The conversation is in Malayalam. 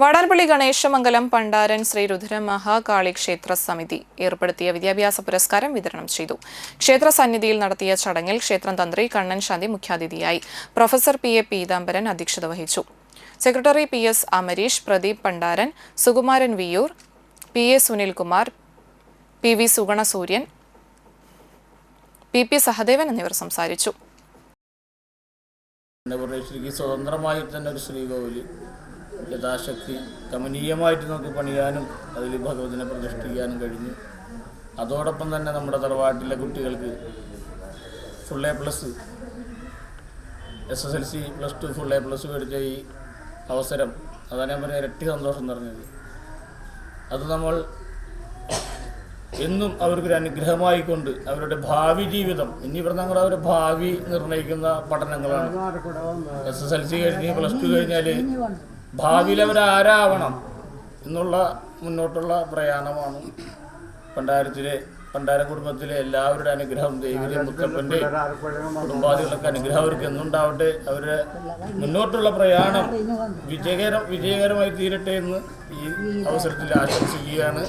വാടാൻപള്ളി ഗണേശമംഗലം പണ്ടാരൻ ശ്രീ രുദ്ര മഹാകാളി ക്ഷേത്ര സമിതി ഏർപ്പെടുത്തിയ വിദ്യാഭ്യാസ പുരസ്കാരം വിതരണം ചെയ്തു. ക്ഷേത്ര സന്നിധിയിൽ നടത്തിയ ചടങ്ങിൽ ക്ഷേത്രം തന്ത്രി കണ്ണൻ ശാന്തി മുഖ്യാതിഥിയായി. Professor P. എ. പീതാംബരൻ അധ്യക്ഷത വഹിച്ചു. Secretary P. S. Amareesh, Pradeep Pandaran, Sukumaran Viyyur, P. A. Sunilkumar, P. V. Suganasuryan, P. P. Sahadevan എന്നിവർ സംസാരിച്ചു. സ്വതന്ത്രമായി തന്നെ ഒരു ശ്രീകോവിൽ യഥാശക്തി കമനീയമായിട്ട് നമുക്ക് പണിയാനും അതിൽ ഭഗവതിനെ പ്രതിഷ്ഠിക്കാനും കഴിഞ്ഞു. അതോടൊപ്പം തന്നെ നമ്മുടെ തറവാട്ടിലെ കുട്ടികൾക്ക് full A plus SSLC +2 full A plus മേടിച്ച ഈ അവസരം, അതാണ് ഞാൻ പറഞ്ഞ ഇരട്ടി സന്തോഷം നിറഞ്ഞത്. അത് നമ്മൾ എന്നും അവർക്കൊരു അനുഗ്രഹമായിക്കൊണ്ട് അവരുടെ ഭാവി ജീവിതം, ഇനി ഇവിടെ ഞങ്ങൾ അവരുടെ ഭാവി നിർണ്ണയിക്കുന്ന പഠനങ്ങളാണ്. SSLC കഴിഞ്ഞ് +2 കഴിഞ്ഞാൽ ഭാവിയിൽ അവരാരാവണം എന്നുള്ള മുന്നോട്ടുള്ള പ്രയാണമാണ്. പണ്ടാര കുടുംബത്തിലെ എല്ലാവരുടെ അനുഗ്രഹം, ദേവിയുടെ മുത്തപ്പൻ്റെ കുടുംബാദികളൊക്കെ അനുഗ്രഹം അവർക്ക് എന്നുണ്ടാവട്ടെ. അവരുടെ മുന്നോട്ടുള്ള പ്രയാണം വിജയകരമായി തീരട്ടെ എന്ന് ഈ അവസരത്തിൽ ആശംസിക്കുകയാണ്.